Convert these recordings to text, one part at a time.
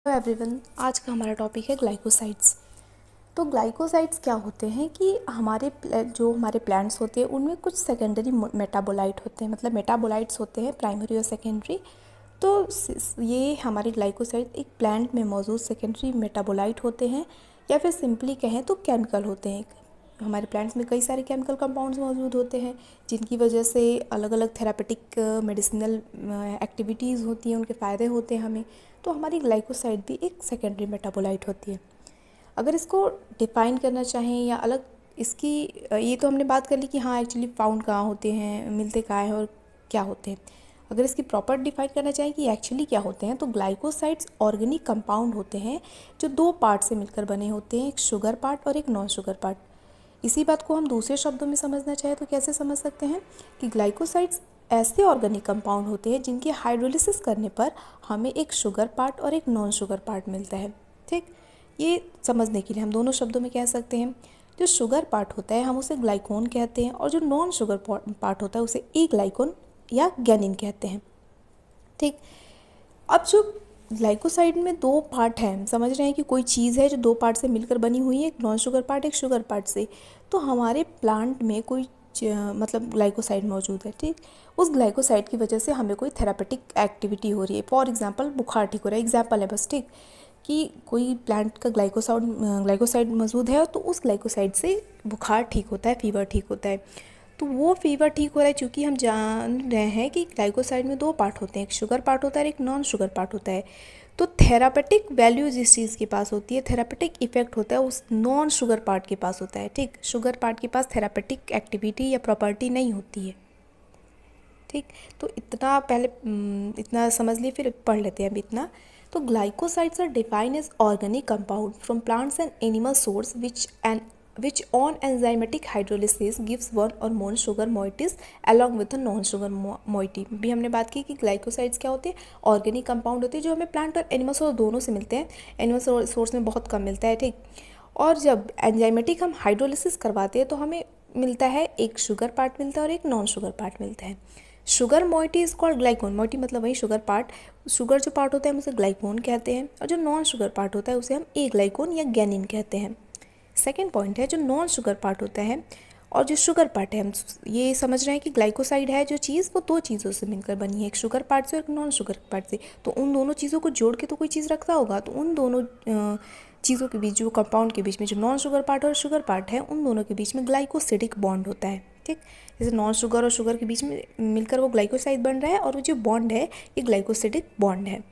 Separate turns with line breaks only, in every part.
Hello everyone, आज का हमारा टॉपिक है ग्लाइकोसाइड्स। तो ग्लाइकोसाइड्स क्या होते हैं कि जो हमारे प्लांट्स होते हैं उनमें कुछ सेकेंडरी मेटाबोलाइट होते हैं, मतलब मेटाबोलाइट्स होते हैं प्राइमरी और सेकेंडरी। तो ये हमारे ग्लाइकोसाइड एक प्लांट में मौजूद सेकेंडरी मेटाबोलाइट होते हैं, या फिर सिंपली कहें तो केमिकल होते हैं। हमारे प्लांट्स में कई सारे केमिकल कंपाउंड्स मौजूद होते हैं जिनकी वजह से अलग अलग थेरापेटिक मेडिसिनल एक्टिविटीज़ होती हैं, उनके फ़ायदे होते हैं हमें। तो हमारी ग्लाइकोसाइड भी एक सेकेंडरी मेटाबोलाइट होती है। अगर इसको डिफ़ाइन करना चाहें या अलग इसकी ये तो हमने बात कर ली कि हाँ एक्चुअली फाउंड कहाँ होते हैं, मिलते कहाँ हैं और क्या होते हैं। अगर इसकी प्रॉपर डिफाइन करना चाहें कि एक्चुअली क्या होते हैं, तो ग्लाइकोसाइड्स ऑर्गेनिक कंपाउंड होते हैं जो दो पार्ट से मिलकर बने होते हैं, एक शुगर पार्ट और एक नॉन शुगर पार्ट। इसी बात को हम दूसरे शब्दों में समझना चाहें तो कैसे समझ सकते हैं कि ग्लाइकोसाइड्स ऐसे ऑर्गेनिक कंपाउंड होते हैं जिनके हाइड्रोलिसिस करने पर हमें एक शुगर पार्ट और एक नॉन शुगर पार्ट मिलता है। ठीक, ये समझने के लिए हम दोनों शब्दों में कह सकते हैं। जो शुगर पार्ट होता है हम उसे ग्लाइकोन कहते हैं, और जो नॉन शुगर पार्ट होता है उसे ई ग्लाइकोन या गैनिन कहते हैं। ठीक, अब जो ग्लाइकोसाइड में दो पार्ट हैं, हम समझ रहे हैं कि कोई चीज़ है जो दो पार्ट से मिलकर बनी हुई है, एक नॉन शुगर पार्ट एक शुगर पार्ट से। तो हमारे प्लांट में कोई मतलब ग्लाइकोसाइड मौजूद है। ठीक, उस ग्लाइकोसाइड की वजह से हमें कोई थेरापेटिक एक्टिविटी हो रही है। फॉर एग्जांपल बुखार ठीक हो रहा है, एग्जांपल है बस। ठीक, कि कोई प्लांट का ग्लाइकोसाइड मौजूद है तो उस ग्लाइकोसाइड से बुखार ठीक होता है, फीवर ठीक होता है। तो वो फीवर ठीक हो रहा है क्योंकि हम जान रहे हैं कि ग्लाइकोसाइड में दो पार्ट होते हैं, एक शुगर पार्ट होता है और एक नॉन शुगर पार्ट होता है। तो थेरापेटिक वैल्यू जिस चीज़ के पास होती है, थेरापेटिक इफेक्ट होता है उस नॉन शुगर पार्ट के पास होता है। ठीक, शुगर पार्ट के पास थेरापेटिक एक्टिविटी या प्रॉपर्टी नहीं होती है। ठीक, तो इतना पहले इतना समझ लिए, फिर पढ़ लेते हैं अभी इतना। तो glycosides are defined as organic compound from plants and animal source which on enzymatic hydrolysis gives one or more sugar moieties along with a non-sugar moiety। भी हमने बात की कि ग्लाइकोसाइड्स क्या होते हैं, ऑर्गेनिक कंपाउंड होते हैं जो हमें प्लांट और एनिमल सोर्स दोनों से मिलते हैं। एनिमल सोर्स में बहुत कम मिलता है। ठीक, और जब एंजाइमेटिक हम हाइड्रोलिसिस करवाते हैं तो हमें मिलता है एक शुगर पार्ट मिलता है और एक नॉन शुगर पार्ट मिलता है। Sugar moiety is called ग्लाइकोन। Moiety मतलब वही शुगर पार्ट। शुगर जो पार्ट होता है हम उसे ग्लाइकोन कहते हैं, और जो नॉन शुगर पार्ट होता है उसे हम ए ग्लाइकोन या गैनिन कहते हैं। सेकेंड पॉइंट है जो नॉन शुगर पार्ट होता है और जो शुगर पार्ट है, हम ये समझ रहे हैं कि ग्लाइकोसाइड है जो चीज़, वो दो चीज़ों से मिलकर बनी है, एक शुगर पार्ट से और एक नॉन शुगर पार्ट से। तो उन दोनों चीज़ों को जोड़ के तो कोई चीज़ रखता होगा, तो उन दोनों चीज़ों के बीच, जो कंपाउंड के बीच में जो नॉन शुगर पार्ट और शुगर पार्ट है, उन दोनों के बीच में ग्लाइकोसिडिक बॉन्ड होता है। ठीक, जैसे नॉन शुगर और शुगर के बीच में मिलकर वो ग्लाइकोसाइड बन रहा है, और वो जो बॉन्ड है ये ग्लाइकोसिडिक बॉन्ड है।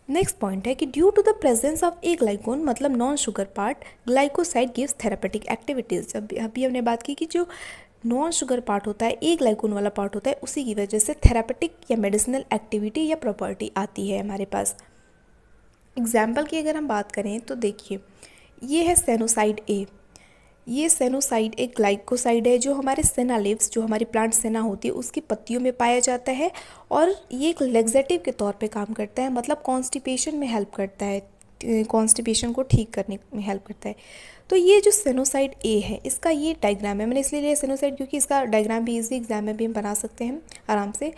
नेक्स्ट पॉइंट है कि due to the presence of aglycone मतलब non sugar part, glycoside gives therapeutic activities. अभी हमने बात की कि जो नॉन शुगर पार्ट होता है, ए ग्लाइकोन वाला पार्ट होता है, उसी की वजह से थेरापेटिक या मेडिसिनल एक्टिविटी या प्रॉपर्टी आती है हमारे पास। एग्जाम्पल की अगर हम बात करें तो देखिए, ये है सेनोसाइड ए। ये सेनोसाइड एक ग्लाइकोसाइड है जो हमारे सेना लीव्स, जो हमारी प्लांट सेना होती है उसकी पत्तियों में पाया जाता है, और ये एक लेग्जेटिव के तौर पे काम करता है, मतलब कॉन्स्टिपेशन में हेल्प करता है, कॉन्स्टिपेशन को ठीक करने में हेल्प करता है। तो ये जो सेनोसाइड ए है इसका ये डायग्राम है, मैंने इसलिए लिया सेनोसाइड क्योंकि इसका डायग्राम भी इजी एग्जाम में भी हम बना सकते हैं आराम से।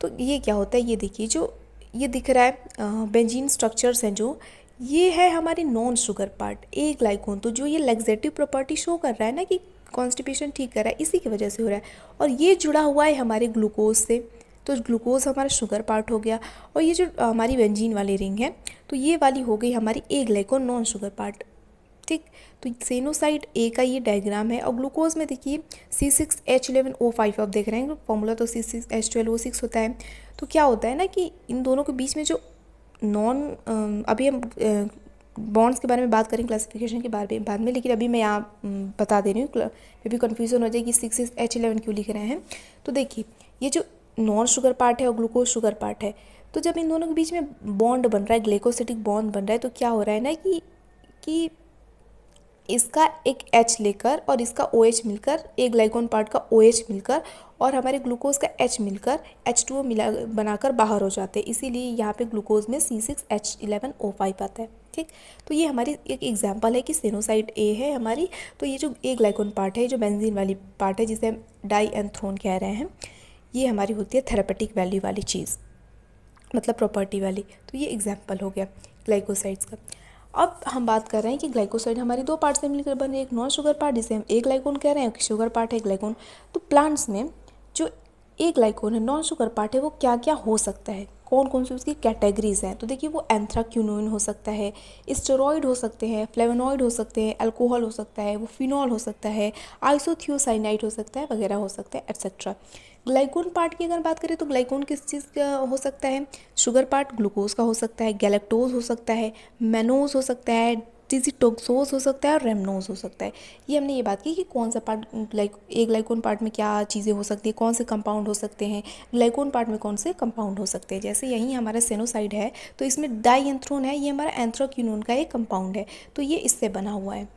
तो ये क्या होता है, ये देखिए, जो ये दिख रहा है बेंजीन स्ट्रक्चर्स हैं, जो ये है हमारी नॉन शुगर पार्ट ए ग्लाइकोन। तो जो ये लेग्जेटिव प्रॉपर्टी शो कर रहा है ना कि कॉन्स्टिपेशन ठीक कर रहा है, इसी की वजह से हो रहा है, और ये जुड़ा हुआ है हमारे ग्लूकोज से। तो ग्लूकोज हमारा शुगर पार्ट हो गया, और ये जो हमारी बेंजीन वाली रिंग है, तो ये वाली हो गई हमारी ए ग्लाइकोन नॉन शुगर पार्ट। ठीक, तो सेनोसाइड ए का ये डायग्राम है। और ग्लूकोज में देखिए C6H11O5 आप देख रहे हैं फॉर्मूला, तो C6H12O6 होता है। तो क्या होता है ना कि इन दोनों के बीच में जो अभी हम बॉन्ड्स के बारे में बात करें, क्लासिफिकेशन के बारे में बाद में, लेकिन अभी मैं यहाँ बता दे रही हूँ, मे भी कन्फ्यूज़न हो जाए कि 6H11 क्यों लिख रहे हैं। तो देखिए, ये जो नॉन शुगर पार्ट है और ग्लूकोज शुगर पार्ट है, तो जब इन दोनों के बीच में बॉन्ड बन रहा है, ग्लाइकोसिडिक बॉन्ड बन रहा है, तो क्या हो रहा है ना कि इसका एक H लेकर और इसका OH मिलकर, एक ग्लाइकोन पार्ट का OH मिलकर और हमारे ग्लूकोज का H मिलकर H2O मिला बनाकर बाहर हो जाते हैं, इसीलिए यहाँ पे ग्लूकोज में C6H11O5 आता है। ठीक, तो ये हमारी एक एग्जांपल है कि सेनोसाइड ए है हमारी। तो ये जो ए ग्लाइकोन पार्ट है, जो बेंजीन वाली पार्ट है जिसे हम डाईएंथ्रोन कह रहे हैं, ये हमारी होती है थेरापेटिक वैल्यू वाली चीज़, मतलब प्रॉपर्टी वाली। तो ये एग्जाम्पल हो गया। ग्लाइकोसाइड्स का। अब हम बात कर रहे हैं कि ग्लाइकोसाइड हमारी दो पार्ट से मिलकर बने, एक नॉन शुगर पार्ट जिसे हम ए ग्लाइकोन कह रहे हैं, एक शुगर पार्ट है ग्लाइकोन। तो प्लांट्स में जो ए ग्लाइकोन है, नॉन शुगर पार्ट है, वो क्या क्या हो सकता है, कौन कौन सी उसकी कैटेगरीज हैं। तो देखिए वो एंथ्राक्यूनोन हो सकता है, स्टेरॉइड हो सकते हैं, फ्लेवोनॉइड हो सकते हैं, अल्कोहल हो सकता है, वो फिनॉल हो सकता है, आइसोथियोसाइनाइड हो सकता है, वगैरह हो सकता है, एट्सेट्रा। ग्लाइकोन पार्ट की अगर बात करें तो ग्लाइकोन किस चीज़ का हो सकता है, शुगर पार्ट ग्लूकोज का हो सकता है, गैलेक्टोज हो सकता है, मेनोज हो सकता है, डिजिटोक्सोज हो सकता है और रेमनोज हो सकता है। ये हमने ये बात की कि कौन सा पार्ट एक ग्लाइकोन पार्ट में क्या चीज़ें हो सकती है, कौन से कंपाउंड हो सकते हैं, ग्लाइकोन पार्ट में कौन से कंपाउंड हो सकते हैं। जैसे यहीं हमारा सेनोसाइड है तो इसमें डाईएंथ्रोन है, ये हमारा एंथ्राक्यूनोन का एक कंपाउंड है, तो ये इससे बना हुआ है।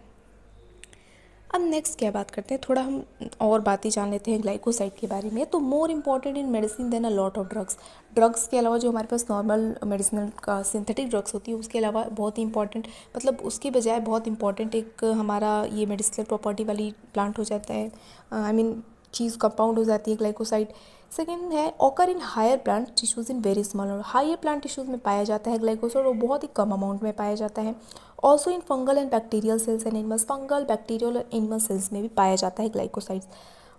अब नेक्स्ट क्या बात करते हैं, थोड़ा हम और बातें जान लेते हैं ग्लाइकोसाइड के बारे में। तो more important in medicine than a lot of drugs. Drugs के अलावा जो हमारे पास नॉर्मल मेडिसिनल का सिंथेटिक ड्रग्स होती है उसके अलावा बहुत ही इंपॉर्टेंट, मतलब उसके बजाय बहुत इंपॉर्टेंट एक हमारा ये मेडिसिनल प्रॉपर्टी वाली प्लांट हो जाता है, आई मीन चीज़ कंपाउंड हो जाती है ग्लाइकोसाइड। सेकेंड है occur in higher plant tissues in very small, और हायर प्लांट टिश्यूज़ में पाया जाता है ग्लाइकोसाइड और बहुत ही कम अमाउंट में पाया जाता है। Also in fungal and bacterial cells and animals, fungal bacterial और एनिमल सेल्स में भी पाया जाता है glycosides.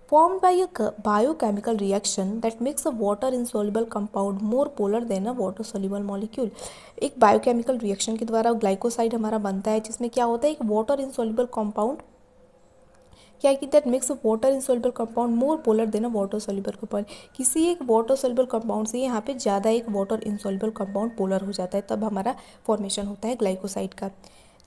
formed by a biochemical reaction that makes a water insoluble compound more polar than a water soluble molecule। एक biochemical reaction के द्वारा glycoside हमारा बनता है जिसमें क्या होता है, एक वाटर इंसॉल्युबल कंपाउंड क्या कि that makes a water insoluble compound more polar than a water soluble compound. किसी एक वाटर सॉल्युबल कंपाउंड से यहाँ पे ज़्यादा एक वाटर इंसॉल्युबल कंपाउंड पोलर हो जाता है, तब हमारा फॉर्मेशन होता है ग्लाइकोसाइड का।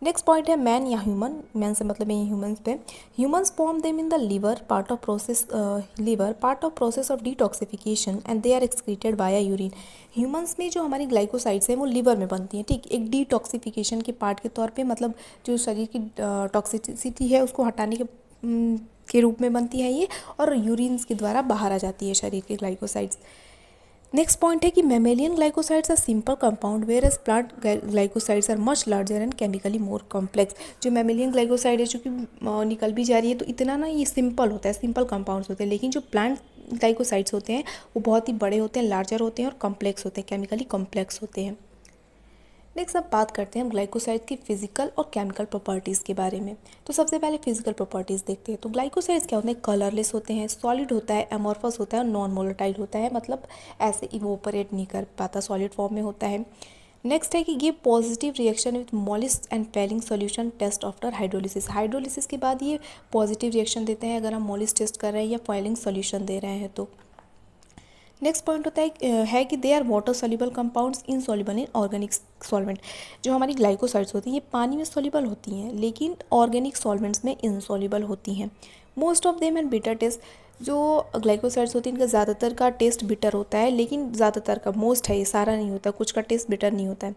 नेक्स्ट पॉइंट है मैन या ह्यूमन, मैन से मतलब ये ह्यूमंस पे। Humans form them in the liver part of process of detoxification and they are excreted by urine. Humans में जो हमारी ग्लाइकोसाइड्स हैं वो लिवर में बनती हैं, ठीक, एक डिटॉक्सिफिकेशन के पार्ट के तौर पे, मतलब जो शरीर की टॉक्सिसिटी है उसको हटाने के रूप में बनती है ये, और यूरिन्स के द्वारा बाहर आ जाती है शरीर के ग्लाइकोसाइड्स। नेक्स्ट पॉइंट है कि mammalian glycosides are simple compound whereas plant glycosides are much larger and chemically more complex. जो मेमेलियन ग्लाइकोसाइड है जो कि निकल भी जा रही है तो इतना ना ये सिंपल होता है, सिंपल कंपाउंड्स होते हैं, लेकिन जो प्लांट ग्लाइकोसाइड्स होते हैं वो बहुत ही बड़े होते हैं, लार्जर होते हैं और कॉम्प्लेक्स होते हैं, केमिकली कॉम्प्लेक्स होते हैं। नेक्स्ट अब बात करते हैं हम ग्लाइकोसाइड की फिजिकल और केमिकल प्रॉपर्टीज़ के बारे में। तो सबसे पहले फिजिकल प्रॉपर्टीज़ देखते हैं। तो ग्लाइकोसाइड्स क्या होते हैं, कलरलेस होते हैं, सॉलिड होता है, एमॉर्फस होता है और नॉन मोलेटाइल होता है, मतलब ऐसे इवोपरेट नहीं कर पाता, सॉलिड फॉर्म में होता है। नेक्स्ट है कि ये positive reaction with Molisch and Fehling solution test after hydrolysis. Hydrolysis के बाद ये पॉजिटिव रिएक्शन देते हैं अगर हम मॉलिस्ट टेस्ट कर रहे हैं या फेलिंग सॉल्यूशन दे रहे हैं तो। नेक्स्ट पॉइंट होता है कि they are water soluble compounds insoluble in organic solvent. जो हमारी ग्लाइकोसाइड्स होती हैं ये पानी में सॉल्युबल होती हैं लेकिन ऑर्गेनिक सॉल्वेंट्स में इनसॉल्युबल होती हैं। Most of them and bitter taste. जो ग्लाइकोसाइड्स होती हैं इनका ज़्यादातर का टेस्ट बिटर होता है, लेकिन ज़्यादातर का, मोस्ट है ये, सारा नहीं होता, कुछ का टेस्ट बिटर नहीं होता है।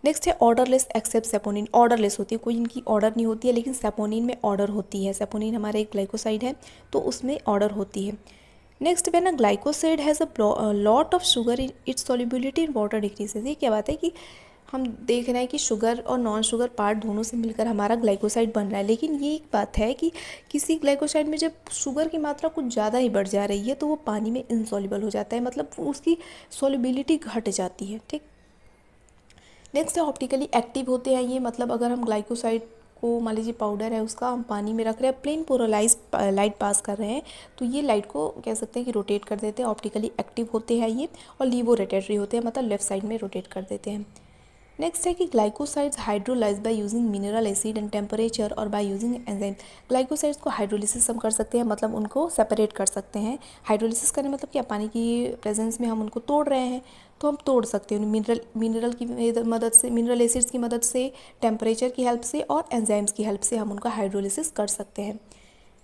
नेक्स्ट है ऑर्डरलेस एक्सेप्ट सेपोनिन। ऑर्डरलेस होती है, कोई इनकी ऑर्डर नहीं होती है, लेकिन सेपोनिन में ऑर्डर होती है। सेपोनिन हमारा एक ग्लाइकोसाइड है तो उसमें ऑर्डर होती है। Next when a glycoside has a lot of sugar in its solubility in water decreases. ये क्या बात है कि हम देख रहे हैं कि शुगर और नॉन शुगर पार्ट दोनों से मिलकर हमारा ग्लाइकोसाइड बन रहा है, लेकिन ये एक बात है कि किसी ग्लाइकोसाइड में जब शुगर की मात्रा कुछ ज़्यादा ही बढ़ जा रही है तो वो पानी में इनसॉल्युबल हो जाता है, मतलब उसकी सॉल्युबिलिटी घट जाती है, ठीक। नेक्स्ट है ऑप्टिकली एक्टिव होते हैं ये, मतलब अगर हम ग्लाइकोसाइड को, मान लीजिए पाउडर है उसका, हम पानी में रख रहे हैं, प्लेन पोलराइज लाइट पास कर रहे हैं तो ये लाइट को कह सकते हैं कि रोटेट कर देते हैं, ऑप्टिकली एक्टिव होते हैं ये, और लीवो रोटेटरी होते हैं, मतलब लेफ्ट साइड में रोटेट कर देते हैं। नेक्स्ट है कि glycosides hydrolyse by using mineral acid and temperature और बाय यूजिंग एंजाइम। ग्लाइकोसाइड्स को हाइड्रोलिसिस हम कर सकते हैं, मतलब उनको सेपरेट कर सकते हैं। हाइड्रोलिसिस करने मतलब क्या, पानी की प्रेजेंस में हम उनको तोड़ रहे हैं तो हम तोड़ सकते हैं मिनरल की मदद से, मिनरल एसिड्स की मदद से, टेम्परेचर की हेल्प से और एंजाइम्स की हेल्प से हम उनका हाइड्रोलिसिस कर सकते हैं।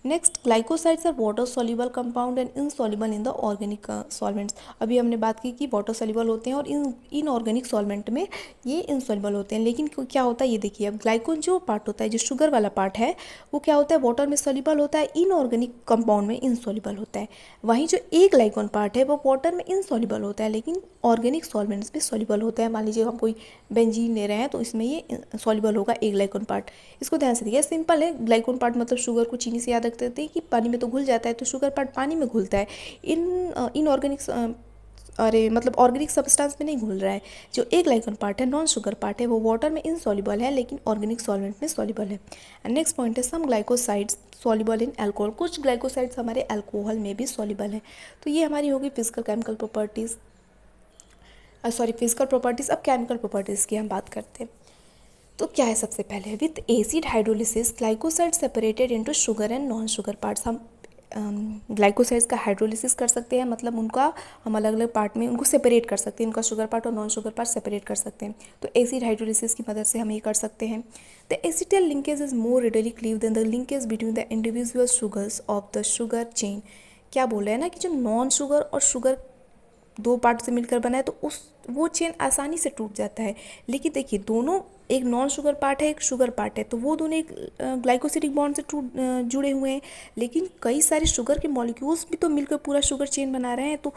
Next glycosides are water soluble compound and insoluble in the organic solvents. अभी हमने बात की कि वाटर सॉल्युबल होते हैं और इनऑर्गेनिक सॉल्वेंट में ये इनसॉल्युबल होते हैं, लेकिन क्या होता है ये देखिए, अब ग्लाइकोन जो पार्ट होता है, जो शुगर वाला पार्ट है, वो क्या होता है, वाटर में सॉल्युबल होता है, इनऑर्गेनिक कंपाउंड में इनसॉल्युबल होता है। वहीं जो ए ग्लाइकोन पार्ट है वो वाटर में इनसॉल्युबल होता है लेकिन ऑर्गेनिक सॉल्वेंट्स में सॉल्युबल होता है। मान लीजिए हम कोई बेंजीन ले रहे हैं तो इसमें ये सॉल्युबल होगा ए ग्लाइकोन पार्ट। इसको ध्यान से देखिए, सिंपल है, ग्लाइकोन पार्ट मतलब शुगर को चीनी से याद रखते थे कि पानी में तो घुल जाता है, तो शुगर पार्ट पानी में घुलता है। इनऑर्गेनिक अरे मतलब ऑर्गेनिक सब्सटेंस में नहीं घुल रहा है। जो ए ग्लाइकोन पार्ट है, नॉन शुगर पार्ट है, वो वाटर में इनसॉल्युबल है लेकिन ऑर्गेनिक सॉल्वेंट में सॉल्युबल है। एंड नेक्स्ट पॉइंट है सम ग्लाइकोसाइड्स सॉल्युबल इन अल्कोहल, कुछ ग्लाइकोसाइड्स हमारे अल्कोहल में भी सॉल्युबल है। तो ये हमारी होगी physical chemical properties, physical properties. अब केमिकल प्रॉपर्टीज़ की हम बात करते हैं। तो क्या है सबसे पहले, with acid hydrolysis glycoside separated into sugar and non sugar parts. हम ग्लाइकोसाइड्स का हाइड्रोलिसिस कर सकते हैं, मतलब उनका हम अलग अलग पार्ट में उनको सेपरेट कर सकते हैं, उनका शुगर पार्ट और नॉन शुगर पार्ट सेपरेट कर सकते हैं। तो एसिड हाइड्रोलिसिस की मदद से हम ये कर सकते हैं। The acetal linkage is more readily cleave than the linkage between the individual sugars of the sugar chain. क्या बोल रहे हैं ना कि जो नॉन शुगर और शुगर दो पार्ट से मिलकर बना है तो उस वो चेन आसानी से टूट जाता है। लेकिन देखिए दोनों, एक नॉन शुगर पार्ट है एक शुगर पार्ट है, तो वो दोनों एक ग्लाइकोसिडिक बॉन्ड से जुड़े हुए हैं। लेकिन कई सारे शुगर के मॉलिक्यूल्स भी तो मिलकर पूरा शुगर चेन बना रहे हैं, तो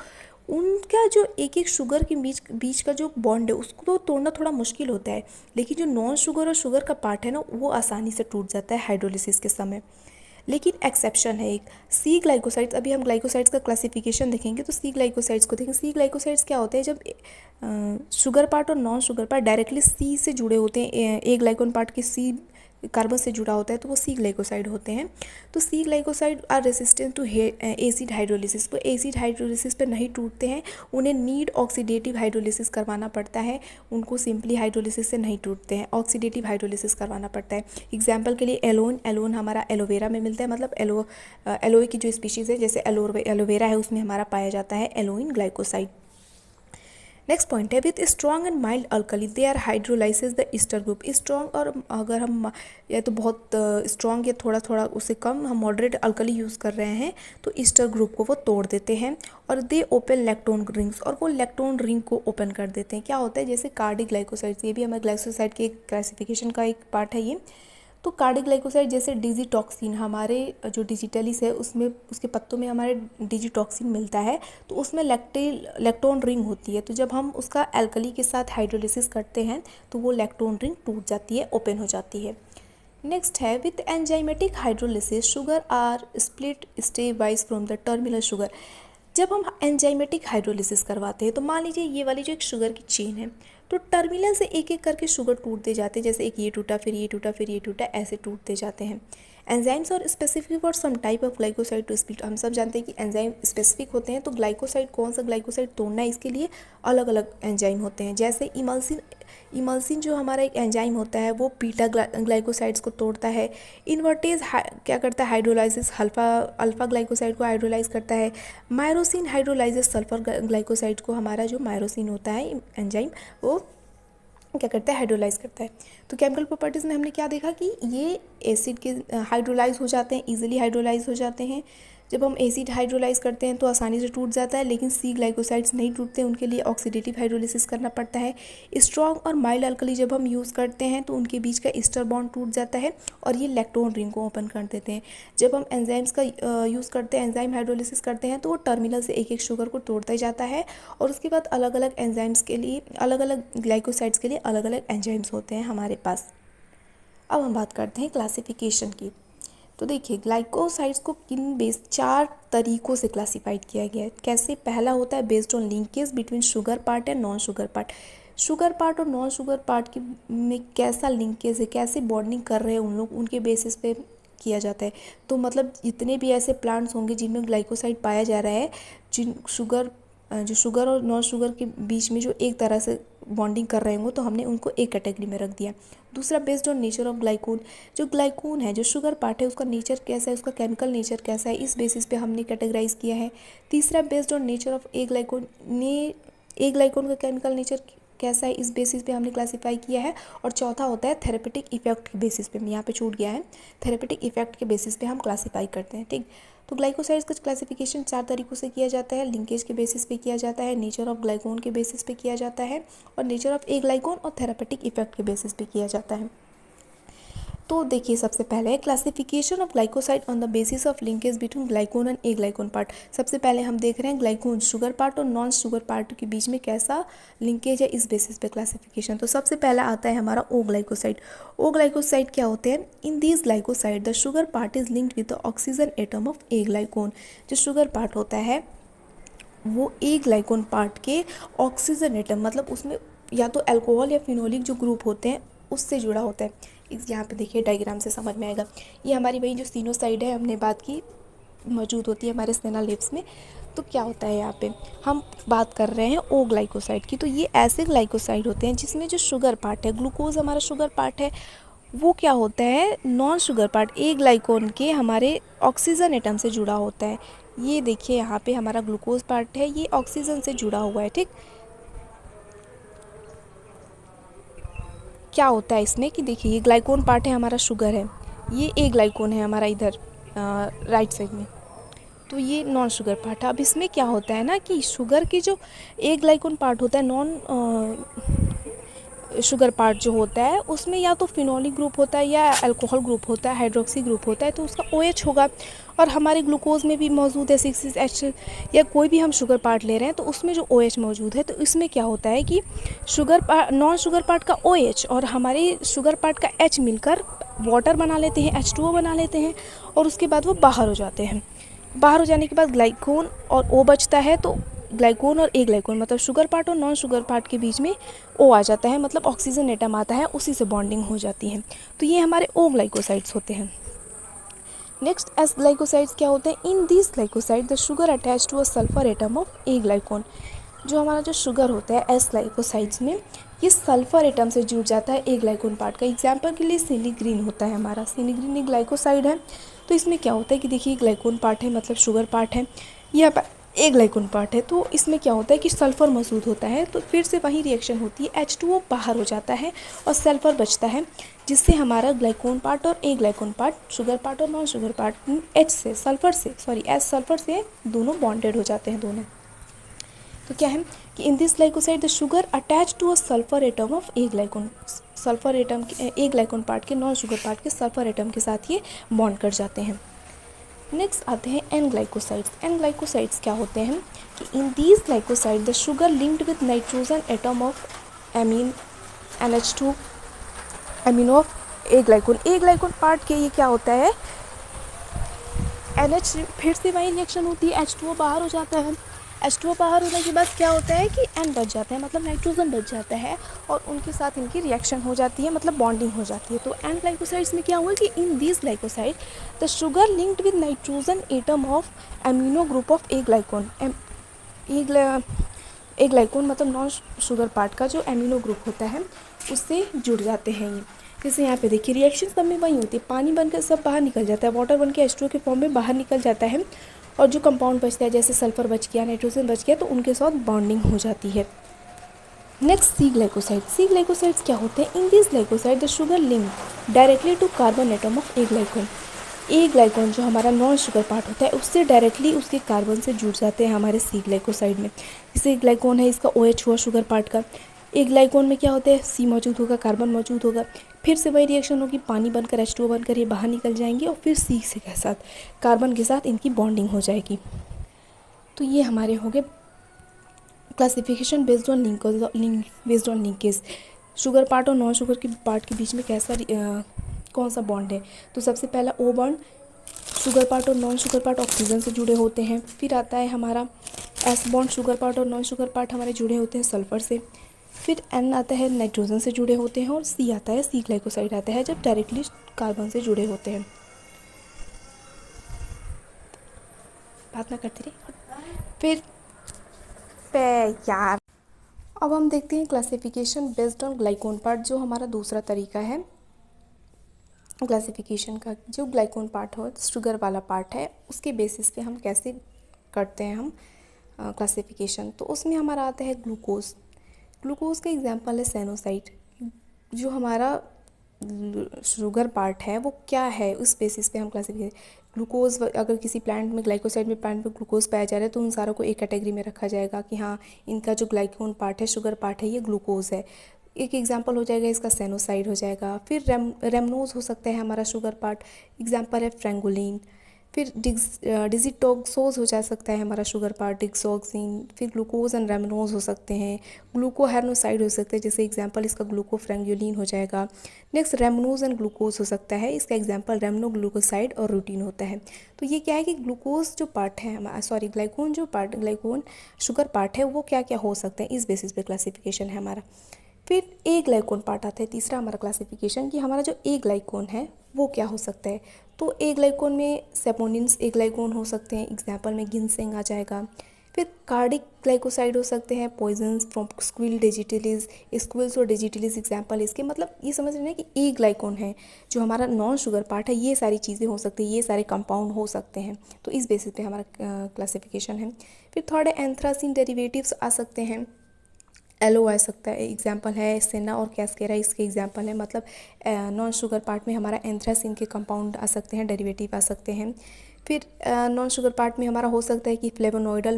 उनका जो एक एक शुगर के बीच बीच का जो बॉन्ड है उसको तो तोड़ना थोड़ा मुश्किल होता है। लेकिन जो नॉन शुगर और शुगर का पार्ट है ना, वो आसानी से टूट जाता है हाइड्रोलिसिस के समय। लेकिन एक्सेप्शन है एक, सी ग्लाइकोसाइड्स। अभी हम ग्लाइकोसाइड्स का क्लासिफिकेशन देखेंगे तो सी ग्लाइकोसाइड्स को देखेंगे। सी ग्लाइकोसाइड्स क्या होते हैं, जब शुगर पार्ट और नॉन शुगर पार्ट डायरेक्टली सी से जुड़े होते हैं, ए ग्लाइकोन पार्ट के सी कार्बन से जुड़ा होता है तो वो सी ग्लाइकोसाइड होते हैं। तो C glycoside are resistant to acid hydrolysis. वो एसिड हाइड्रोलिसिस पे नहीं टूटते हैं, उन्हें नीड ऑक्सीडेटिव हाइड्रोलिसिस करवाना पड़ता है। उनको सिंपली हाइड्रोलिसिस से नहीं टूटते हैं, ऑक्सीडेटिव हाइड्रोलिसिस करवाना पड़ता है। एग्जाम्पल के लिए एलोन हमारा एलोवेरा में मिलता है, मतलब एलोए की जो स्पीशीज़ है जैसे एलोवेरा है उसमें हमारा पाया जाता है एलोइन ग्लाइकोसाइड। नेक्स्ट पॉइंट है with strong and mild alkali they are hydrolysis the ester group. Strong और अगर हम या तो बहुत स्ट्रॉन्ग या थोड़ा थोड़ा उससे कम हम मॉडरेट अल्कली यूज़ कर रहे हैं तो ईस्टर ग्रुप को वो तोड़ देते हैं। और दे ओपन लैक्टोन रिंग्स, और वो लैक्टोन रिंग को ओपन कर देते हैं। क्या होता है, जैसे कार्डिक ग्लाइकोसाइड्स, ये भी हमारे ग्लाइकोसाइड के एक क्लासिफिकेशन का एक पार्ट है ये। तो कार्डिक ग्लाइकोसाइड जैसे डिजिटॉक्सिन, हमारे जो डिजिटलिस है उसमें उसके पत्तों में हमारे डिजिटॉक्सिन मिलता है, तो उसमें लैक्टोन रिंग होती है। तो जब हम उसका एल्कली के साथ हाइड्रोलिसिस करते हैं तो वो लैक्टोन रिंग टूट जाती है, ओपन हो जाती है। नेक्स्ट है with enzymatic hydrolysis sugar are split stepwise from the terminal sugar. जब हम एंजाइमेटिक हाइड्रोलिसिस करवाते हैं तो मान लीजिए ये वाली जो एक शुगर की चेन है, तो टर्मिनल से एक एक करके शुगर टूटते जाते हैं, जैसे एक ये टूटा फिर ये टूटा फिर ये टूटा, ऐसे टूटते जाते हैं। Enzymes are specific for some type of glycoside to split. हम सब जानते हैं कि एंजाइम स्पेसिफिक होते हैं, तो ग्लाइकोसाइड कौन सा ग्लाइकोसाइड तोड़ना है इसके लिए अलग अलग एंजाइम होते हैं। जैसे इमल्सिन जो हमारा एक एंजाइम होता है वो बीटा ग्लाइकोसाइड्स को तोड़ता है। इन्वर्टेज क्या करता है, हाइड्रोलाइसिस अल्फा ग्लाइकोसाइड को हाइड्रोलाइज करता है। मायरोसिन हाइड्रोलाइजेस सल्फर ग्लाइकोसाइड को, हमारा जो मायरोसिन होता है एंजाइम वो क्या करता है, हाइड्रोलाइज करता है। तो केमिकल प्रॉपर्टीज़ में हमने क्या देखा कि ये एसिड के हाइड्रोलाइज हो जाते हैं, इजीली हाइड्रोलाइज हो जाते हैं। जब हम एसिड हाइड्रोलाइज करते हैं तो आसानी से टूट जाता है, लेकिन सी ग्लाइकोसाइड्स नहीं टूटते, उनके लिए ऑक्सीडेटिव हाइड्रोलिसिस करना पड़ता है। स्ट्रॉन्ग और माइल्ड अल्कली जब हम यूज़ करते हैं तो उनके बीच का ईस्टर बॉन्ड टूट जाता है और ये लैक्टोन रिंग को ओपन कर देते हैं। जब हम एंजाइम्स का यूज़ करते हैं, एंजाइम हाइड्रोलिसिस करते हैं, तो वो टर्मिनल से एक एक शुगर को तोड़ता जाता है और उसके बाद अलग अलग एंजाइम्स के लिए, अलग अलग ग्लाइकोसाइड्स के लिए अलग अलग एंजाइम्स होते हैं हमारे पास। अब हम बात करते हैं क्लासिफिकेशन की। तो देखिए ग्लाइकोसाइड्स को किन 4 तरीकों से क्लासिफाइड किया गया है। कैसे, पहला होता है based on linkage between sugar part and non sugar part. Sugar part और नॉन शुगर पार्ट की में कैसा लिंकेज है, कैसे बॉन्डिंग कर रहे हैं उन लोग, उनके बेसिस पे किया जाता है। तो मतलब जितने भी ऐसे प्लांट्स होंगे जिनमें ग्लाइकोसाइड पाया जा रहा है, जो शुगर और नॉन शुगर के बीच में जो एक तरह से बॉन्डिंग कर रहे होंगे, तो हमने उनको एक कैटेगरी में रख दिया। दूसरा बेस्ड ऑन नेचर ऑफ ग्लाइकोन, जो ग्लाइकोन है, जो शुगर पार्ट है, उसका नेचर कैसा है, उसका केमिकल नेचर कैसा है, इस बेसिस पे हमने कैटेगराइज किया है। तीसरा बेस्ड ऑन नेचर ऑफ ए ग्लाइकोन का केमिकल नेचर कैसा है, इस बेसिस पे हमने क्लासीफाई किया है। और चौथा होता है थेरेपेटिक इफेक्ट के बेसिस पे, यहाँ पे छूट गया है, थेरेपेटिक इफेक्ट के बेसिस पे हम क्लासीफाई करते हैं। ठीक, तो ग्लाइकोसाइड्स का क्लासिफिकेशन 4 तरीकों से किया जाता है। लिंकेज के बेसिस पे किया जाता है, नेचर ऑफ ग्लाइकोन के बेसिस पे किया जाता है, और नेचर ऑफ ए ग्लाइकोन और थेरेपेटिक इफेक्ट के बेसिस पे किया जाता है। तो देखिए सबसे पहले classification of glycoside on the basis of linkage between ग्लाइकोन and A ग्लाइकोन part. सबसे पहले हम देख रहे हैं ग्लाइकोन शुगर पार्ट और नॉन शुगर पार्ट के बीच में कैसा लिंकेज है, इस बेसिस पे क्लासिफिकेशन। तो सबसे पहला आता है हमारा ओ ग्लाइकोसाइड। ओ ग्लाइकोसाइड क्या होते हैं, in these glycoside the sugar part is linked with the oxygen atom of aglycone. जो शुगर पार्ट होता है वो ए ग्लाइकोन पार्ट के ऑक्सीजन एटम, मतलब उसमें या तो अल्कोहल या फिनोलिक जो ग्रुप होते हैं उससे जुड़ा होता है। इस यहाँ पे देखिए डायग्राम से समझ में आएगा। ये हमारी वही जो सिनोसाइड है हमने बात की, मौजूद होती है हमारे स्टेना लिप्स में। तो क्या होता है यहाँ पे हम बात कर रहे हैं ओ ग्लाइकोसाइड की। तो ये ऐसे ग्लाइकोसाइड होते हैं जिसमें जो शुगर पार्ट है, ग्लूकोज हमारा शुगर पार्ट है, वो क्या होता है नॉन शुगर पार्ट ए ग्लाइकोन के हमारे ऑक्सीजन एटम से जुड़ा होता है। ये देखिए यहाँ पे हमारा ग्लूकोज पार्ट है, ये ऑक्सीजन से जुड़ा हुआ है। ठीक, क्या होता है इसमें कि देखिए ये ग्लाइकोन पार्ट है हमारा, शुगर है, ये ए ग्लाइकोन है हमारा इधर राइट साइड में, तो ये नॉन शुगर पार्ट है। अब इसमें क्या होता है ना कि शुगर की जो ए ग्लाइकोन पार्ट होता है, नॉन शुगर पार्ट जो होता है उसमें या तो फिनोलिक ग्रुप होता है या अल्कोहल ग्रुप होता है, हाइड्रोक्सी ग्रुप होता है, तो उसका OH होगा। और हमारे ग्लूकोज में भी मौजूद है 6H, या कोई भी हम शुगर पार्ट ले रहे हैं तो उसमें जो OH मौजूद है, तो इसमें क्या होता है कि नॉन शुगर पार्ट का OH और हमारे शुगर पार्ट का H मिलकर वाटर बना लेते हैं, H2O बना लेते हैं, और उसके बाद वो बाहर हो जाते हैं। बाहर हो जाने के बाद ग्लाइकोन और O बचता है, तो ग्लाइकोन और ए ग्लाइकोन मतलब शुगर पार्ट और नॉन शुगर पार्ट के बीच में O आ जाता है, मतलब ऑक्सीजन एटम आता है, उसी से बॉन्डिंग हो जाती है। तो ये हमारे O ग्लाइकोसाइड्स होते हैं। नेक्स्ट एस ग्लाइकोसाइड्स क्या होते हैं? In this glycoside the sugar attach to a sulphur atom of aglycone. जो हमारा जो शुगर होता है एस ग्लाइकोसाइड्स में, ये सल्फर एटम से जुड़ जाता है ए ग्लाइकोन पार्ट का। एग्जाम्पल के लिए सिलिग्रीन होता है हमारा, सिलिग्रीन एक ग्लाइकोसाइड है। तो इसमें क्या होता है कि देखिए ग्लाइकोन पार्ट है, मतलब शुगर पार्ट है, यह ए ग्लाइकोन पार्ट है। तो इसमें क्या होता है कि सल्फर मौजूद होता है, तो फिर से वही रिएक्शन होती है, H2O बाहर हो जाता है और सल्फर बचता है, जिससे हमारा ग्लाइकोन पार्ट और ए ग्लाइकोन पार्ट, शुगर पार्ट और नॉन शुगर पार्ट, एच से सल्फर से एस सल्फर से दोनों बॉन्डेड हो जाते हैं दोनों। तो क्या है कि in this glycoside the sugar attach to a sulphur atom of aglycone, sulphur atom के ए ग्लाइकोन पार्ट के नॉन शुगर पार्ट के सल्फर एटम के साथ ये बॉन्ड कर जाते हैं। नेक्स्ट आते हैं एन ग्लाइकोसाइड्स। एन ग्लाइकोसाइड्स क्या होते हैं कि in these glycoside the sugar linked with nitrogen atom of amine NH2 amino of aglycone. Aglycone part के ये क्या होता है NH, फिर से वही रिएक्शन होती है, H2O बाहर हो जाता है। H2O बाहर होने के बाद क्या होता है कि N बच जाता है, मतलब नाइट्रोजन बच जाता है, और उनके साथ इनकी रिएक्शन हो जाती है, मतलब बॉन्डिंग हो जाती है। तो एन ग्लाइकोसाइड्स में क्या हुआ कि in this glycoside the sugar linked with nitrogen atom of amino group of aglycone. Aglycone मतलब नॉन शुगर पार्ट का जो एमिनो ग्रुप होता है उससे जुड़ जाते हैं ये। जैसे यहाँ पे देखिए रिएक्शन सब में वही होती है, पानी बनकर सब बाहर निकल जाता है, वाटर बनकर H2O के फॉर्म में बाहर निकल जाता है, और जो कंपाउंड बचता है जैसे सल्फर बच गया, नाइट्रोजन बच गया, तो उनके साथ बॉन्डिंग हो जाती है। Next C glycoside. C glycosides क्या होते हैं? In this glycoside the sugar link directly to carbon atom of aglycone. Aglycone जो हमारा नॉन शुगर पार्ट होता है उससे डायरेक्टली उसके कार्बन से जुड़ जाते हैं हमारे सी ग्लाइकोसाइड में। जैसे ग्लाइकोन है, इसका OH हुआ शुगर पार्ट का, एक ग्लाइकोन में क्या होता है सी मौजूद होगा, कार्बन मौजूद होगा, फिर से वही रिएक्शन होगी, पानी बनकर H2O बनकर ये बाहर निकल जाएंगे, और फिर सी से के साथ कार्बन के साथ इनकी बॉन्डिंग हो जाएगी। तो ये हमारे हो गए classification based on linkage. Sugar part और नॉन शुगर के पार्ट के बीच में कैसा कौन सा बॉन्ड है? तो सबसे पहला O बॉन्ड, शुगर पार्ट और नॉन शुगर पार्ट ऑक्सीजन से जुड़े होते हैं। फिर आता है हमारा S बॉन्ड, शुगर पार्ट और नॉन शुगर पार्ट हमारे जुड़े होते हैं सल्फर से। फिर N आता है नाइट्रोजन से जुड़े होते हैं, और C आता है, सी ग्लाइकोसाइड आता है जब डायरेक्टली कार्बन से जुड़े होते हैं। बात ना करती रही फिर पे यार। अब हम देखते हैं क्लासिफिकेशन बेस्ड ऑन ग्लाइकोन पार्ट, जो हमारा दूसरा तरीका है क्लासिफिकेशन का। जो ग्लाइकोन पार्ट हो, शुगर वाला पार्ट है, उसके बेसिस पे हम कैसे करते हैं हम क्लासिफिकेशन। तो उसमें हमारा आता है ग्लूकोज। ग्लूकोज का एग्जांपल है सेनोसाइड। जो हमारा शुगर पार्ट है वो क्या है, उस बेसिस पे हम क्लासिफिकेशन। ग्लूकोज, अगर किसी प्लांट में ग्लाइकोसाइड में प्लांट में ग्लूकोज पाया जा रहा है तो उन सारों को एक कैटेगरी में रखा जाएगा कि हाँ इनका जो ग्लाइकोन पार्ट है, शुगर पार्ट है, ये ग्लूकोज है। एक एग्जांपल हो जाएगा इसका सेनोसाइड हो जाएगा। फिर रेमनोज हो सकता है हमारा शुगर पार्ट, एग्जांपल है फ्रेंगोलिन। फिर डिजिटोक्सोज हो जा सकता है हमारा शुगर पार्ट, डिक्सोक्सिन। फिर ग्लूकोज एंड रेमनोज हो सकते हैं, ग्लूकोहेर्नोसाइड हो सकते हैं, जैसे एग्जांपल इसका ग्लूकोफ्रेंगुलिन हो जाएगा। नेक्स्ट रेमनोज एंड ग्लूकोज हो सकता है, इसका एग्जांपल रेमनोग्लूकोसाइड और रूटीन होता है। तो ये क्या है कि ग्लूकोज जो पार्ट है हमारा, सॉरी ग्लाइकोन शुगर पार्ट है, वो क्या क्या हो सकते हैं, इस बेसिस पे क्लासिफिकेशन है हमारा। फिर ए ग्लाइकोन पार्ट आता है, तीसरा हमारा क्लासिफिकेशन, कि हमारा जो ए ग्लाइकोन है वो क्या हो सकता है। तो ए ग्लाइकोन में सेपोनिन्स ए ग्लाइकोन हो सकते हैं, एग्जाम्पल में गिनसेंग आ जाएगा। फिर कार्डिक ग्लाइकोसाइड हो सकते हैं, पॉइजन्स फ्रॉम स्क्विल डिजिटलीज, स्क्विल्स और डिजिटलीज एग्जाम्पल इसके। मतलब ये समझ रहे हैं कि ए ग्लाइकोन है जो हमारा नॉन शुगर पार्ट है, ये सारी चीज़ें हो सकती हैं, ये सारे कंपाउंड हो सकते हैं। तो इस बेसिस पे हमारा क्लासिफिकेशन है। फिर थर्ड है एंथ्रासिन डेरिवेटिव्स आ सकते हैं, एलो आ सकता है, एग्जाम्पल है सेना और कैस्केरा इसके एग्जाम्पल है। मतलब नॉन शुगर पार्ट में हमारा एंथ्रासिन के कंपाउंड आ सकते हैं, डेरिवेटिव आ सकते हैं। फिर नॉन शुगर पार्ट में हमारा हो सकता है कि फ्लेवोनॉइड्स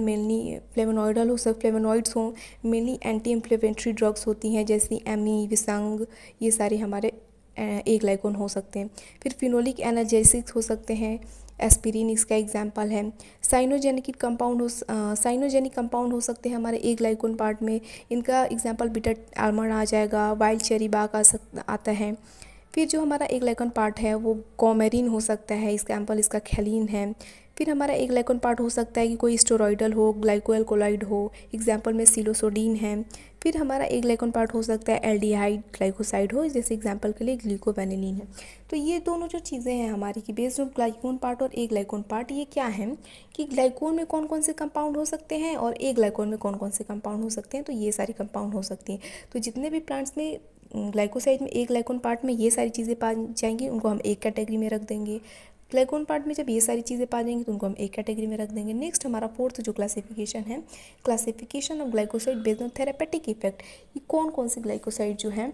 हों, मेनली एंटी इन्फ्लेमेटरी ड्रग्स होती हैं, जैसी एमी, विसंग, ये सारे हमारे ए ग्लाइकोन हो सकते हैं। फिर फिनोलिक एनाल्जेसिक्स हो सकते हैं, एस्पिरिन इसका एग्जाम्पल है। साइनोजेनिक कंपाउंड हो सकते हैं हमारे ए ग्लाइकोन पार्ट में, इनका एग्जाम्पल बिटर आलमंड आ जाएगा, वाइल्ड चेरी बाग आता है। फिर जो हमारा ए ग्लाइकोन पार्ट है वो कॉमेरिन हो सकता है, एग्जाम्पल इसका खैलीन है। फिर हमारा एक ग्लाइकोन पार्ट हो सकता है कि कोई स्टेरॉइडल हो, ग्लाइकोएल्कोलाइड हो, एग्जाम्पल में सिलोसोडीन है। फिर हमारा एक ग्लाइकोन पार्ट हो सकता है एल्डिहाइड ग्लाइकोसाइड हो, जैसे एग्जाम्पल के लिए ग्लूकोवेनिलीन है। तो ये दोनों जो चीज़ें हैं हमारी कि बेस्ड ऑन ग्लाइकोन पार्ट और ए ग्लाइकोन पार्ट, ये क्या है कि ग्लाइकोन में कौन कौन से कंपाउंड हो सकते हैं और ए ग्लाइकोन में कौन कौन से कंपाउंड हो सकते हैं। तो ये सारी कंपाउंड हो सकती हैं। तो जितने भी प्लांट्स में ग्लाइकोसाइड में, ए ग्लाइकोन पार्ट में ये सारी चीज़ें पा जाएंगी, उनको हम एक कैटेगरी में रख देंगे। ग्लाइकोन पार्ट में जब ये सारी चीज़ें पा जाएंगी तो उनको हम एक कैटेगरी में रख देंगे। नेक्स्ट हमारा फोर्थ जो क्लासिफिकेशन है, classification of glycoside based on therapeutic effect. ये कौन कौन सी ग्लाइकोसाइड जो हैं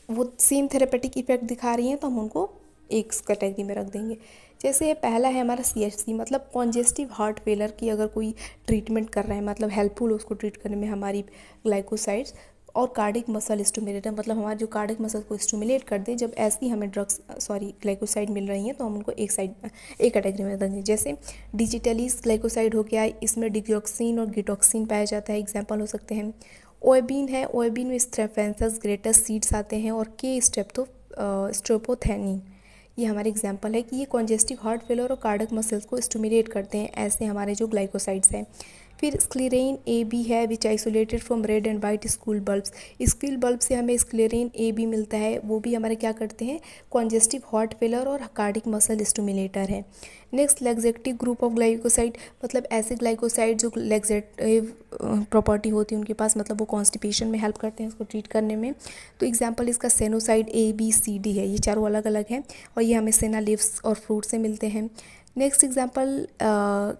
वो सेम थेरेपेटिक इफेक्ट दिखा रही हैं, तो हम उनको एक कैटेगरी में रख देंगे। जैसे पहला है हमारा CHC, मतलब कॉन्जेस्टिव हार्ट फेलर की अगर कोई ट्रीटमेंट कर रहे हैं, मतलब हेल्पफुल उसको ट्रीट करने में हमारी ग्लाइकोसाइड्स। और कार्डिक मसल स्टिमुलेटर, मतलब हमारे जो कार्डिक मसल को स्टिमुलेट कर दे, जब ऐसी हमें ग्लाइकोसाइड मिल रही हैं तो हम उनको एक कैटेगरी में रख देंगे। जैसे डिजिटलीज ग्लाइकोसाइड हो गया, इसमें डिगोक्सिन और गिटोक्सिन पाया जाता है, एग्जाम्पल हो सकते हैं। ओएबिन है, ओएबिन में स्ट्रेफेंसस ग्रेटस सीड्स आते हैं, और के स्ट्रेपोथेनिन, ये हमारे एग्जाम्पल है कि ये कॉन्जेस्टिव हार्ट फेलर और कार्डिक मसल्स को स्टिमुलेट करते हैं, ऐसे हमारे जो ग्लाइकोसाइड्स हैं। फिर स्क्लेरेन AB है, which isolated from red and white squill bulbs. Squill bulb से हमें स्क्लेरेन AB मिलता है, वो भी हमारे क्या करते हैं, कॉन्जेस्टिव हार्ट फेलर और कार्डिक मसल स्टिमुलेटर है। Next laxative group of glycoside, मतलब ऐसे ग्लाइकोसाइड जो लैक्सेटिव प्रॉपर्टी होती है उनके पास, मतलब वो कॉन्स्टिपेशन में हेल्प करते हैं उसको ट्रीट करने में। तो एग्जाम्पल इसका सेनोसाइड ABCD है, ये चारों अलग अलग हैं और ये हमें सेना लीव्स और फ्रूट से मिलते हैं। नेक्स्ट एग्जाम्पल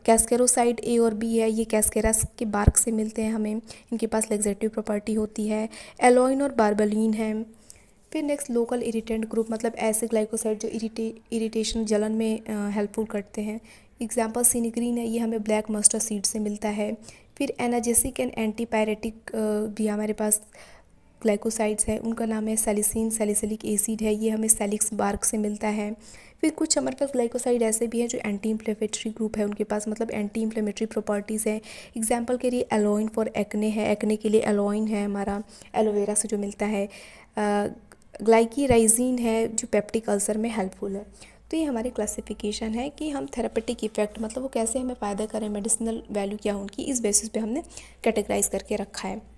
कैस्केरोसाइड A और B है, ये कैस्केरस के बार्क से मिलते हैं हमें, इनके पास लैक्सेटिव प्रॉपर्टी होती है। एलोइन और बार्बलिन है। फिर नेक्स्ट लोकल इरिटेंट ग्रुप, मतलब ऐसे ग्लाइकोसाइड जो इरिटेशन जलन में हेल्पफुल करते हैं, एग्जाम्पल सिनिग्रीन है, ये हमें ब्लैक मस्टर्ड सीड से मिलता है। फिर एनाजेसिक एंड एंटीपायरेटिक भी हमारे पास ग्लाइकोसाइड्स है, उनका नाम है सैलिसिन सैलिसिलिक एसिड है, ये हमें सैलिक्स बार्क से मिलता है। फिर कुछ हमारे पास ग्लाइकोसाइड ऐसे भी हैं जो एंटी इन्फ्लेमेटरी ग्रुप है उनके पास, मतलब एंटी इन्फ्लेमेटरी प्रॉपर्टीज़ है। एग्जाम्पल के लिए एलोइन फॉर एक्ने है, एक्ने के लिए एलोइन है हमारा, एलोवेरा से जो मिलता है। ग्लाइकीराइजिन है जो पेप्टिक अल्सर में हेल्पफुल है। तो ये हमारी क्लासिफिकेशन है कि हम थेरेपेटिक इफेक्ट, मतलब वो कैसे हमें फ़ायदा करें, मेडिसिनल वैल्यू क्या उनकी, इस बेसिस पे हमने कैटेगराइज करके रखा है।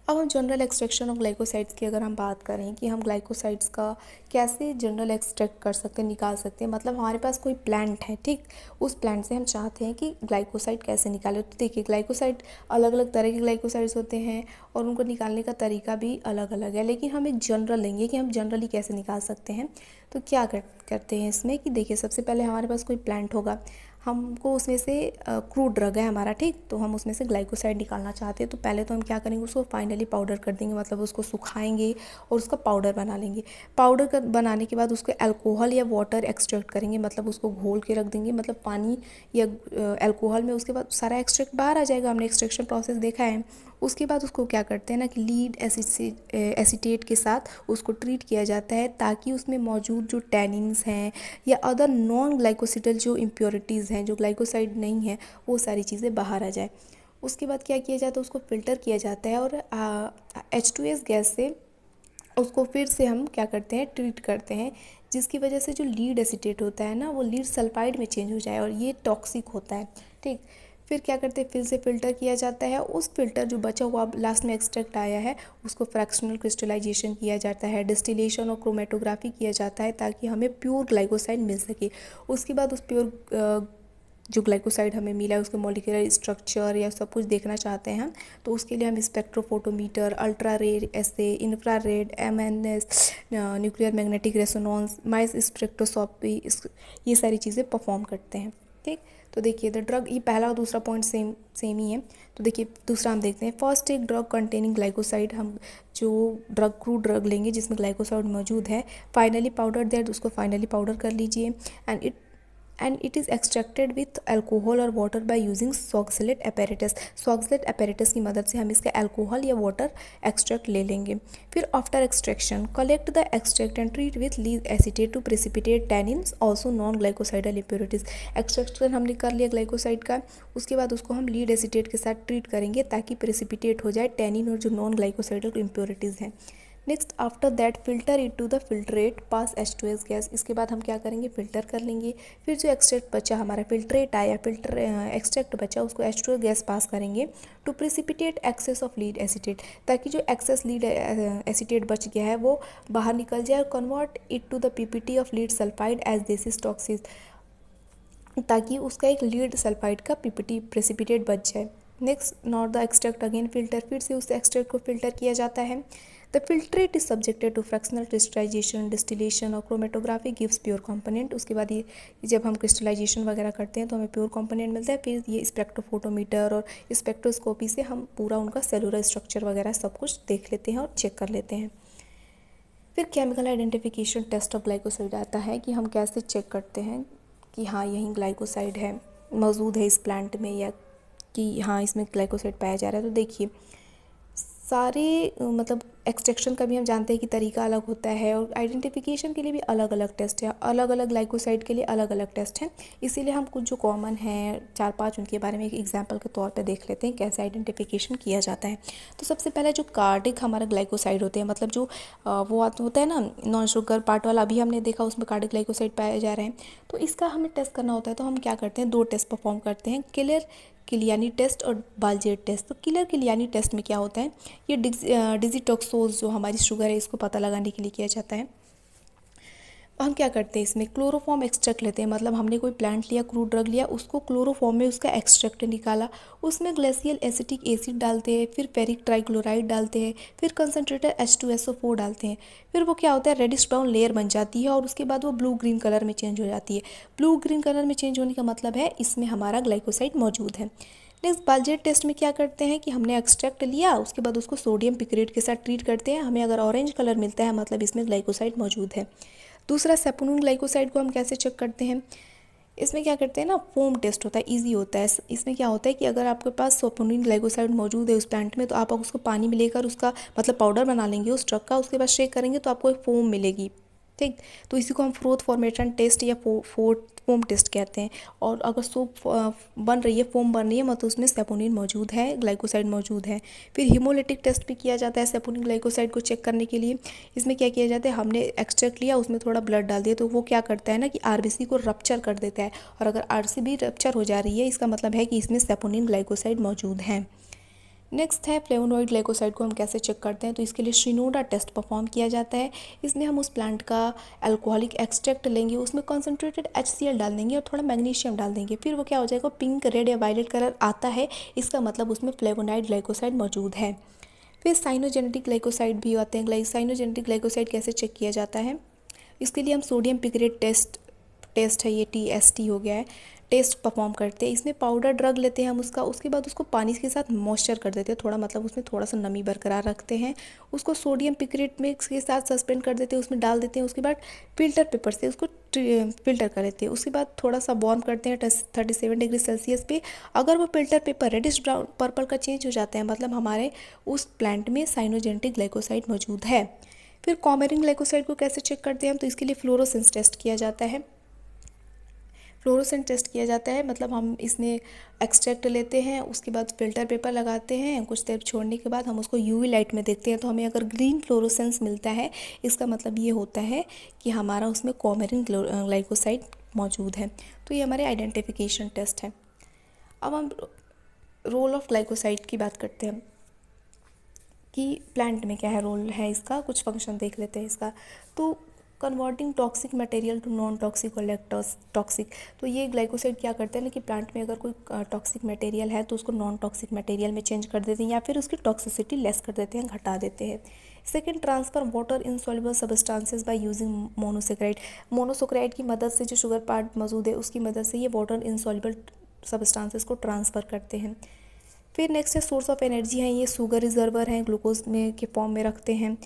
अब हम जनरल एक्सट्रैक्शन ऑफ ग्लाइकोसाइड्स की अगर हम बात करें कि हम ग्लाइकोसाइड्स का कैसे जनरल एक्सट्रैक्ट कर सकते हैं, निकाल सकते हैं। मतलब हमारे पास कोई प्लांट है, ठीक, उस प्लांट से हम चाहते हैं कि ग्लाइकोसाइड कैसे निकालें। तो देखिए ग्लाइकोसाइड अलग अलग तरह के ग्लाइकोसाइड्स होते हैं और उनको निकालने का तरीका भी अलग अलग है, लेकिन हम एक जनरल लेंगे कि हम जनरली कैसे निकाल सकते हैं। तो क्या करते हैं इसमें कि देखिए सबसे पहले हमारे पास कोई प्लांट होगा, हमको उसमें से क्रूड ड्रग है हमारा, ठीक, तो हम उसमें से ग्लाइकोसाइड निकालना चाहते हैं। तो पहले तो हम क्या करेंगे, उसको फाइनली पाउडर कर देंगे, मतलब उसको सुखाएंगे और उसका पाउडर बना लेंगे। पाउडर बनाने के बाद उसको अल्कोहल या वाटर एक्सट्रैक्ट करेंगे, मतलब उसको घोल के रख देंगे, मतलब पानी या अल्कोहल में, उसके बाद सारा एक्सट्रैक्ट बाहर आ जाएगा, हमने एक्सट्रैक्शन प्रोसेस देखा है। उसके बाद उसको क्या करते हैं ना कि लीड एसीटेट के साथ उसको ट्रीट किया जाता है ताकि उसमें मौजूद जो टैनिन्स हैं या अदर नॉन ग्लाइकोसिडल जो इम्प्योरिटीज़ हैं जो ग्लाइकोसाइड नहीं है वो सारी चीज़ें बाहर आ जाए। उसके बाद क्या किया जाता है, उसको फ़िल्टर किया जाता है और H2S गैस से उसको फिर से हम क्या करते हैं, ट्रीट करते हैं, जिसकी वजह से जो लीड एसीटेट होता है ना वो लीड सल्फाइड में चेंज हो जाए और ये टॉक्सिक होता है। ठीक, फिर क्या करते हैं, फिर से फ़िल्टर किया जाता है। उस फिल्टर जो बचा हुआ लास्ट में एक्सट्रैक्ट आया है उसको फ्रैक्शनल क्रिस्टलाइजेशन किया जाता है, डिस्टिलेशन और क्रोमेटोग्राफी किया जाता है ताकि हमें प्योर ग्लाइकोसाइड मिल सके। उसके बाद उस प्योर जो ग्लाइकोसाइड हमें मिला है उसके मॉलिक्यूलर स्ट्रक्चर या सब कुछ देखना चाहते हैं हम, तो उसके लिए हम spectrophotometer, ultra red assay, infrared, MNS, nuclear magnetic resonance, mass spectroscopy, ये सारी चीज़ें परफॉर्म करते हैं। ठीक, तो देखिए द ड्रग, ये पहला और दूसरा पॉइंट सेम ही है। तो देखिए दूसरा हम देखते हैं, फर्स्ट एक ड्रग कंटेनिंग ग्लाइकोसाइड, हम जो क्रूड ड्रग लेंगे जिसमें ग्लाइकोसाइड मौजूद है, फाइनली पाउडर दैट, उसको फाइनली पाउडर कर लीजिए and it is extracted with alcohol और water by using Soxhlet apparatus। Soxhlet apparatus की मदद से हम इसका अल्कोहल या वाटर एक्सट्रैक्ट ले लेंगे। फिर after extraction collect the extract and treat with lead acetate to precipitate tannins also non glycosidal impurities. Extraction हमने कर लिया ग्लाइकोसाइड का, उसके बाद उसको हम लीड एसीटेट के साथ ट्रीट करेंगे ताकि प्रेसिपिटेट हो जाए टैनिन और जो नॉन ग्लाइकोसाइडल इम्प्योरिटीज़ हैं। Next after that filter it to the filtrate pass H2S gas. इसके बाद हम क्या करेंगे, फ़िल्टर कर लेंगे। फिर जो एक्सट्रैक्ट बचा हमारा, फिल्ट्रेट आया, एक्सट्रैक्ट बचा, उसको H2S गैस पास करेंगे to precipitate excess of lead acetate, ताकि जो एक्सेस लीड एसीटेट बच गया है वो बाहर निकल जाए, और convert it to the PPT of lead sulphide as this is toxic, ताकि उसका एक लीड सल्फाइड का PPT प्रेसिपिटेट बच जाए। Next not the extract again filter, फिर से उस एक्सट्रैक्ट को फिल्टर किया जाता है। The filtrate is subjected to fractional crystallisation, distillation और क्रोमेटोग्राफी गिव्स प्योर कंपोनेंट। उसके बाद ये जब हम क्रिस्टलाइजेशन वगैरह करते हैं तो हमें प्योर कंपोनेंट मिलता है। फिर ये स्पेक्ट्रोफोटोमीटर और स्पेक्ट्रोस्कोपी से हम पूरा उनका सेलुलर स्ट्रक्चर वगैरह सब कुछ देख लेते हैं और चेक कर लेते हैं। फिर chemical identification test of glycoside आता है कि हम कैसे चेक करते हैं कि हाँ यहीं ग्लाइकोसाइड है, मौजूद है इस प्लांट में, या कि हाँ इसमें ग्लाइकोसाइड पाया जा रहा है। तो देखिए सारे मतलब एक्सट्रैक्शन का भी हम जानते हैं कि तरीका अलग होता है, और आइडेंटिफिकेशन के लिए भी अलग अलग टेस्ट है, अलग अलग ग्लाइकोसाइड के लिए अलग अलग टेस्ट हैं। इसीलिए हम कुछ जो कॉमन हैं 4-5 उनके बारे में एक एग्जांपल के तौर पे देख लेते हैं कैसे आइडेंटिफिकेशन किया जाता है। तो सबसे पहले जो कार्डिक हमारा ग्लाइकोसाइड होते हैं, मतलब जो वो होता है ना नॉन शुगर पार्ट वाला, अभी हमने देखा उसमें कार्डिक ग्लाइकोसाइड पाए जा रहे हैं। तो इसका हमें टेस्ट करना होता है, तो हम क्या करते हैं, 2 टेस्ट परफॉर्म करते हैं, किलियानी टेस्ट और बालजेट टेस्ट। तो किलियानी टेस्ट में क्या होता है, ये डिजिटॉक्सोज जो हमारी शुगर है इसको पता लगाने के लिए किया जाता है। हम क्या करते हैं, इसमें क्लोरोफॉर्म एक्सट्रैक्ट लेते हैं, मतलब हमने कोई प्लांट लिया, क्रूड ड्रग लिया, उसको क्लोरोफॉर्म में उसका एक्सट्रैक्ट निकाला, उसमें ग्लेशियल एसिटिक एसिड डालते हैं, फिर फेरिक ट्राइक्लोराइड डालते हैं, फिर कंसनट्रेटेड H2SO4 डालते हैं। फिर वो क्या होता है, रेडिश ब्राउन लेयर बन जाती है और उसके बाद वो ब्लू ग्रीन कलर में चेंज हो जाती है। ब्लू ग्रीन कलर में चेंज होने का मतलब है इसमें हमारा ग्लाइकोसाइड मौजूद है। नेक्स्ट बालजेट टेस्ट में क्या करते हैं कि हमने एक्सट्रैक्ट लिया, उसके बाद उसको सोडियम पिक्रेट के साथ ट्रीट करते हैं। हमें अगर ऑरेंज कलर मिलता है मतलब इसमें ग्लाइकोसाइड मौजूद है। दूसरा सेपोनिन ग्लाइकोसाइड को हम कैसे चेक करते हैं, इसमें क्या करते हैं ना, फोम टेस्ट होता है, इजी होता है। इसमें क्या होता है कि अगर आपके पास सेपोनिन ग्लाइकोसाइड मौजूद है उस प्लांट में, तो आप उसको पानी में लेकर उसका मतलब पाउडर बना लेंगे उस ड्रग का, उसके बाद शेक करेंगे तो आपको एक फोम मिलेगी। ठीक, तो इसी को हम फ्रोथ फॉर्मेशन टेस्ट या फोम टेस्ट कहते हैं। और अगर सूप बन रही है, फोम बन रही है, मतलब उसमें सेपोनिन मौजूद है, ग्लाइकोसाइड मौजूद है। फिर हीमोलिटिक टेस्ट भी किया जाता है सेपोनिन ग्लाइकोसाइड को चेक करने के लिए। इसमें क्या किया जाता है, हमने एक्सट्रैक्ट लिया, उसमें थोड़ा ब्लड डाल दिया, तो वो क्या करता है ना कि RBC को रप्चर कर देता है, और अगर RBC रप्चर हो जा रही है इसका मतलब है कि इसमें सेपोनिन ग्लाइकोसाइड मौजूद है। नेक्स्ट है फ्लेवोनॉइड ग्लाइकोसाइड को हम कैसे चेक करते हैं, तो इसके लिए शिनोडा टेस्ट परफॉर्म किया जाता है। इसमें हम उस प्लांट का अल्कोहलिक एक्सट्रैक्ट लेंगे, उसमें कंसनट्रेटेड HCl डाल देंगे और थोड़ा मैग्नीशियम डाल देंगे। फिर वो क्या हो जाएगा, पिंक, रेड या वायलेट कलर आता है, इसका मतलब उसमें फ्लेवोनॉइड ग्लाइकोसाइड मौजूद है। फिर साइनोजेनेटिक ग्लाइकोसाइड भी आते हैं। साइनोजेनेटिक ग्लाइकोसाइड कैसे चेक किया जाता है, इसके लिए हम सोडियम पिक्रेट टेस्ट है, ये TST हो गया है, टेस्ट परफॉर्म करते हैं। इसमें पाउडर ड्रग लेते हैं हम उसका, उसके बाद उसको पानी के साथ मॉइस्चर कर देते हैं थोड़ा, मतलब उसमें थोड़ा सा नमी बरकरार रखते हैं। उसको सोडियम पिक्रेट मिक्स के साथ सस्पेंड कर देते हैं, उसमें डाल देते हैं। उसके बाद फिल्टर पेपर से उसको फिल्टर कर लेते हैं। उसके बाद थोड़ा सा वार्म करते हैं 37 डिग्री सेल्सियस पे। अगर वो filter paper reddish brown purple का चेंज हो जाता है, मतलब हमारे उस प्लांट में साइनोजेनेटिक ग्लाइकोसाइड मौजूद है। फिर कॉमेरिन ग्लाइकोसाइड को कैसे चेक करते हैं हम, तो इसके लिए फ्लोरोसेंस टेस्ट किया जाता है। फ्लोरोसेंट टेस्ट किया जाता है, मतलब हम इसमें एक्सट्रैक्ट लेते हैं, उसके बाद फिल्टर पेपर लगाते हैं, कुछ देर छोड़ने के बाद हम उसको यूवी लाइट में देखते हैं। तो हमें अगर ग्रीन फ्लोरोसेंस मिलता है, इसका मतलब ये होता है कि हमारा उसमें कॉमेरिन ग्लाइकोसाइड मौजूद है। तो ये हमारे आइडेंटिफिकेशन टेस्ट है। अब हम रोल ऑफ ग्लाइकोसाइड की बात करते हैं कि प्लांट में क्या है रोल है इसका, कुछ फंक्शन देख लेते हैं इसका। तो converting toxic material to non toxic और टॉक्सिक, तो ये ग्लाइकोसाइड क्या करते हैं ना कि प्लांट में अगर कोई टॉक्सिक मटेरियल है तो उसको नॉन टॉक्सिक मटेरियल में चेंज कर देते हैं, या फिर उसकी टॉक्सिसिटी लेस कर देते हैं, घटा देते हैं। Second, transfer water insoluble substances by using monosaccharide. Monosaccharide की मदद से, जो शुगर पार्ट मौजूद है उसकी मदद से ये वाटर इनसॉल्युबल सब्सटेंसेस को ट्रांसफ़र करते हैं। फिर नेक्स्ट है सोर्स ऑफ एनर्जी है, ये शुगर रिजर्वर हैं, ग्लूकोज में के फॉर्म में रखते हैं।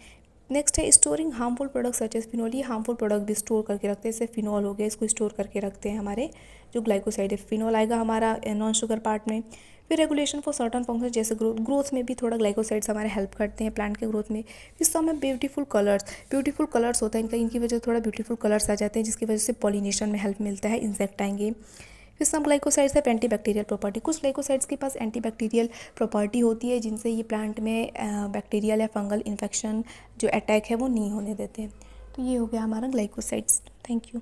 नेक्स्ट है storing harmful product such as phenol, ये हार्मफुल प्रोडक्ट भी स्टोर करके रखते हैं, जैसे फिनॉल हो गया, इसको स्टोर करके रखते हैं हमारे जो ग्लाइकोसाइड है। फिनॉल आएगा हमारा नॉन शुगर पार्ट में। फिर रेगुलेशन फॉर सर्टन फंक्शन, जैसे ग्रोथ में भी थोड़ा ग्लाइकोसाइड्स हमारे हेल्प करते हैं प्लांट के ग्रोथ में। फिर सम है ब्यूटीफुल कलर्स होता है इनका, इनकी वजह से थोड़ा ब्यूटीफुल कलर्स आ जाते हैं, जिसकी वजह से पॉलिनेशन में हेल्प मिलता है, इंसेक्ट आएंगे। फिर सम ग्लाइकोसाइड्स है एंटीबैक्टीरियल प्रॉपर्टी, कुछ ग्लाइकोसाइड्स के पास एंटीबैक्टीरियल प्रॉपर्टी होती है, जिनसे ये प्लांट में बैक्टीरियल या फंगल इन्फेक्शन जो अटैक है वो नहीं होने देते। तो ये हो गया हमारा ग्लाइकोसाइड्स। Thank you.